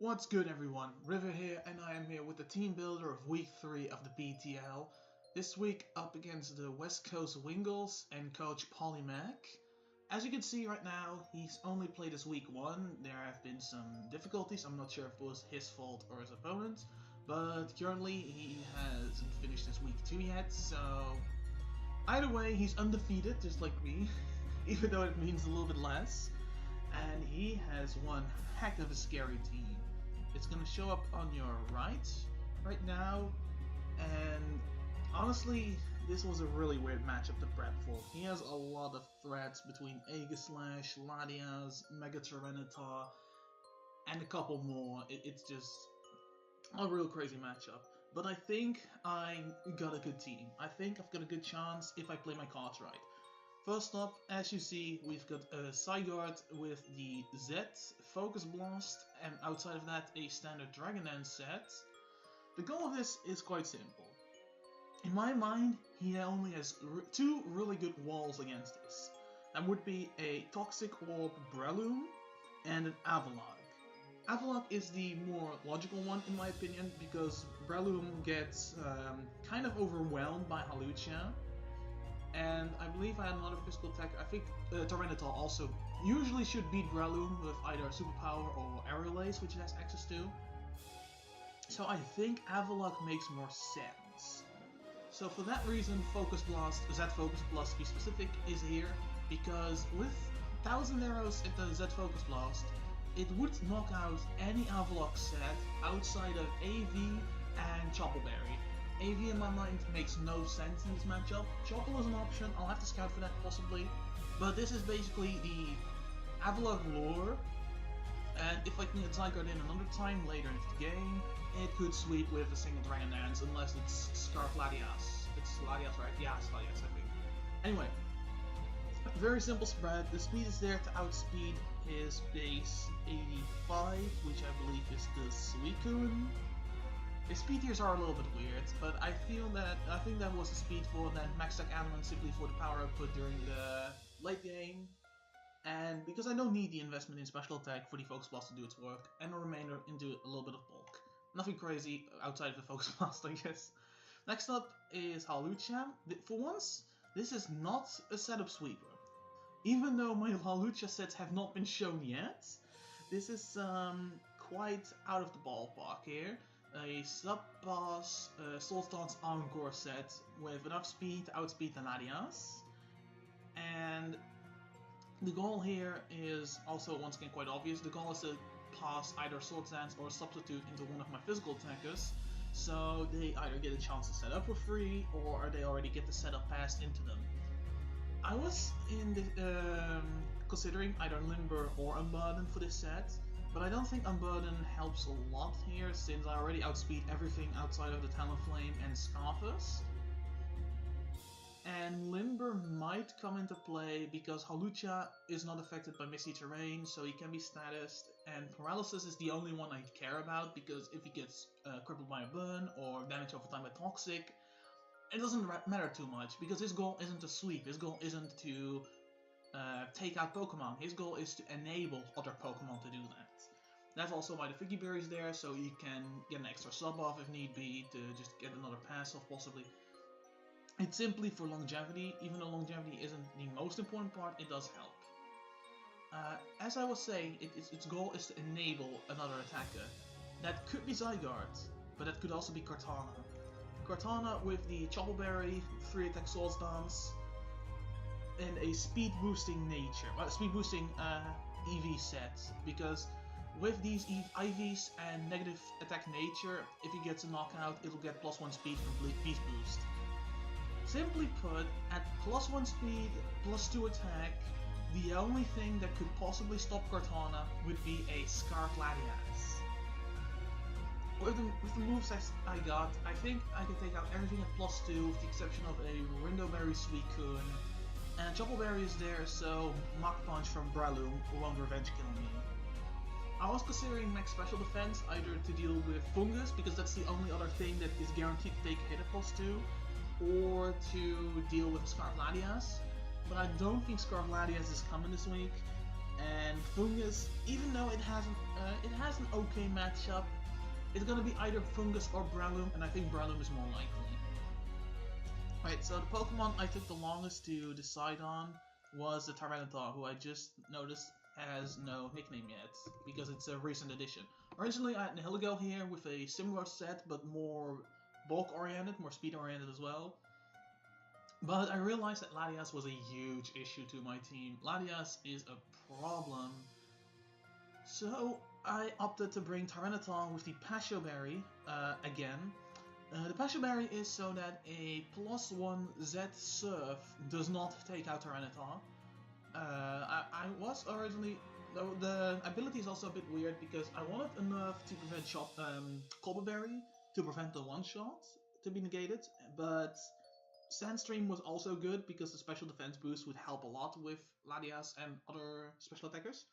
What's good everyone, River here, and I am here with the team builder of week 3 of the PTL. This week up against the West Coast Wingulls and coach Polymac. As you can see right now, he's only played this week 1. There have been some difficulties, I'm not sure if it was his fault or his opponent, but currently he hasn't finished his week 2 yet, so either way he's undefeated just like me, even though it means a little bit less. And he has one heck of a scary team. It's gonna show up on your right now, and honestly, this was a really weird matchup to prep for. He has a lot of threats between Aegislash, Latias, Mega Tyranitar, and a couple more. It's just a real crazy matchup. But I think I got a good team. I think I've got a good chance if I play my cards right. First up, as you see, we've got a Zygarde with the Z, Focus Blast, and outside of that, a standard Dragon Dance set. The goal of this is quite simple. In my mind, he only has two really good walls against this. That would be a Toxic Orb Breloom and an Avalok. Avalok is the more logical one in my opinion, because Breloom gets kind of overwhelmed by Hawlucha. And I believe I had another physical attack. I think Tyranitar also usually should beat Breloom with either Superpower or Aerial Ace, which it has access to. So I think Avalok makes more sense. So for that reason, Focus Blast, Z Focus Blast to be specific, is here, because with 1000 arrows at the Z Focus Blast, it would knock out any Avalok set outside of AV and Choppleberry. AV in my mind makes no sense in this matchup. Chopple is an option, I'll have to scout for that possibly. But this is basically the Avalok lore, and if I can get Zygarde in another time later into the game, it could sweep with a single Dragon Dance, unless it's Scarf Latias. It's Latias, right? Yeah, it's Latias, I think. Anyway, very simple spread. The speed is there to outspeed his base 85, which I believe is the Suicune. His speed tiers are a little bit weird, but I think that was the speed for then Max Attack Adamant simply for the power output during the late game. And because I don't need the investment in special attack for the Focus Blast to do its work, and the remainder into a little bit of bulk. Nothing crazy outside of the Focus Blast, I guess. Next up is Hawlucha. For once, this is not a setup sweeper. Even though my Hawlucha sets have not been shown yet, this is quite out of the ballpark here. A sub-boss Soul Stance Encore set with enough speed to outspeed the Latias. And the goal here is also once again quite obvious. The goal is to pass either Sword Dance or Substitute into one of my physical attackers, so they either get a chance to set up for free or they already get the setup passed into them. I was considering either Limber or Unburden for this set, but I don't think Unburden helps a lot here, since I already outspeed everything outside of the Talonflame and Scarfus. And Limber might come into play because Hawlucha is not affected by Misty Terrain, so he can be statused, and Paralysis is the only one I care about, because if he gets crippled by a burn or damage over time by Toxic, it doesn't matter too much, because his goal isn't to sweep, his goal isn't to take out Pokemon, his goal is to enable other Pokemon to do that. That's also why the Figgy Berry is there, so you can get an extra sub off if need be, to just get another pass off possibly. It's simply for longevity. Even though longevity isn't the most important part, it does help. As I was saying, its goal is to enable another attacker. That could be Zygarde, but that could also be Kartana. Kartana with the Choppleberry, 3 attack Soul Stance, and a speed boosting nature, speed boosting EV set, because with these IVs and negative attack nature, if he gets a knockout, it'll get +1 speed complete beast boost. Simply put, at +1 speed, +2 attack, the only thing that could possibly stop Kartana would be a Scarf Latias. With the moves I got, I think I can take out everything at +2 with the exception of a Rindoberry Suicune. And Choppleberry is there, so Mach Punch from Breloom won't revenge kill me. I was considering max special defense, either to deal with Fungus, because that's the only other thing that is guaranteed to take a hit at +2, or to deal with Scarf Latias, but I don't think Scarf Latias is coming this week. And Fungus, even though it has an okay matchup, it's gonna be either Fungus or Breloom, and I think Breloom is more likely. Right, so the Pokemon I took the longest to decide on was the Tyranitar, who I just noticed has no nickname yet, because it's a recent addition. Originally I had Nihilego here with a similar set, but more bulk-oriented, more speed-oriented as well. But I realized that Latias was a huge issue to my team. Latias is a problem. So I opted to bring Tyranitar with the Pasho Berry again. The Pasho Berry is so that a +1 Z Surf does not take out Tyranitar. I was originally... Though the ability is also a bit weird because I wanted enough to prevent Colbur Berry to prevent the one-shot to be negated, but Sandstream was also good because the special defense boost would help a lot with Latias and other special attackers.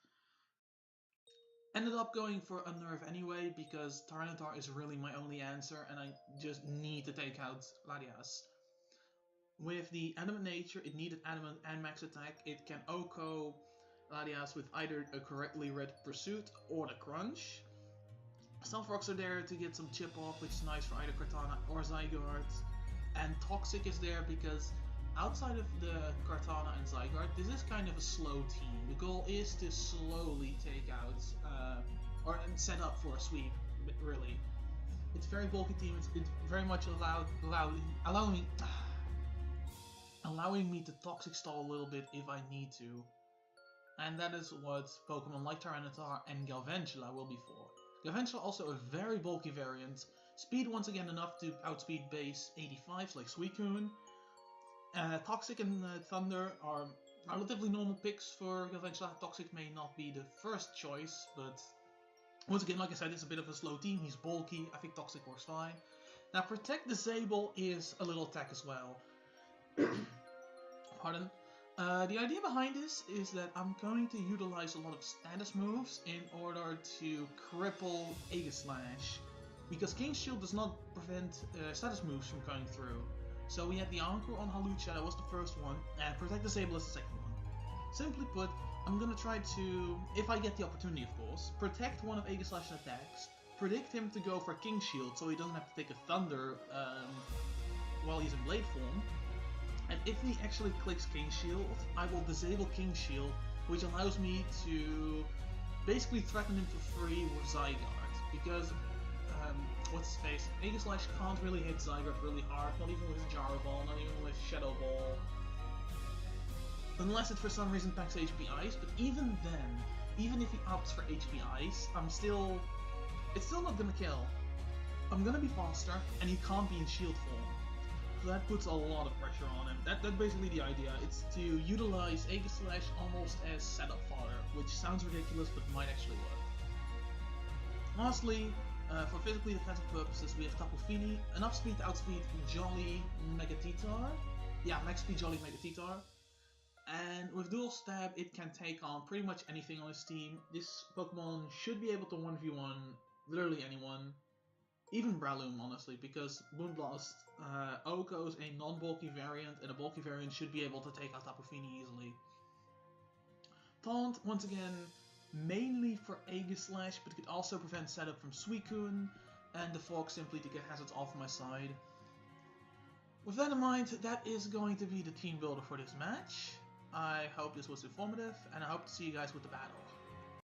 Ended up going for Unnerve anyway because Tyranitar is really my only answer and I just need to take out Latias. With the Adamant nature, it needed Adamant and Max Attack. It can OHKO Latias with either a correctly read Pursuit or the Crunch. Stealth Rocks are there to get some chip off, which is nice for either Kartana or Zygarde. And Toxic is there because outside of the Kartana and Zygarde, this is kind of a slow team. The goal is to slowly take out, or set up for a sweep, really. It's a very bulky team, it's very much allowing me to Toxic stall a little bit if I need to. And that is what Pokemon like Tyranitar and Galvantula will be for. Galvantula also a very bulky variant. Speed once again enough to outspeed base 85s like Suicune. Toxic and Thunder are relatively normal picks for Galvantula. Toxic may not be the first choice, but once again, like I said, it's a bit of a slow team. He's bulky. I think Toxic works fine. Now, Protect Disable is a little attack as well. Pardon. The idea behind this is that I'm going to utilize a lot of status moves in order to cripple Aegislash. Because King's Shield does not prevent status moves from going through. So we had the Anchor on Hawlucha, that was the first one, and Protect Disable is the second one. Simply put, I'm gonna try to, if I get the opportunity of course, protect one of Aegislash's attacks, predict him to go for King's Shield so he doesn't have to take a Thunder while he's in Blade form. And if he actually clicks King's Shield, I will disable King's Shield, which allows me to basically threaten him for free with Zygarde. Because, what's his face, Aegislash can't really hit Zygarde really hard, not even with his Gyro Ball, not even with Shadow Ball. Unless it for some reason packs HP Ice, but even then, even if he opts for HP Ice, it's still not gonna kill. I'm gonna be faster, and he can't be in shield form. So that puts a lot of pressure on him. That's basically the idea. It's to utilize Aegislash almost as setup fodder, which sounds ridiculous but might actually work. Lastly, for physically defensive purposes, we have Tapu Fini, enough speed to outspeed Jolly Megatitar. Yeah, max speed Jolly Megatitar. And with Dual Stab, it can take on pretty much anything on his team. This Pokemon should be able to 1v1 literally anyone. Even Breloom, honestly, because Moonblast OHKOs a non-bulky variant, and a bulky variant should be able to take out Tapu Fini easily. Taunt, once again, mainly for Aegislash, but it could also prevent setup from Suicune, and the Fog simply to get hazards off my side. With that in mind, that is going to be the team builder for this match. I hope this was informative, and I hope to see you guys with the battle.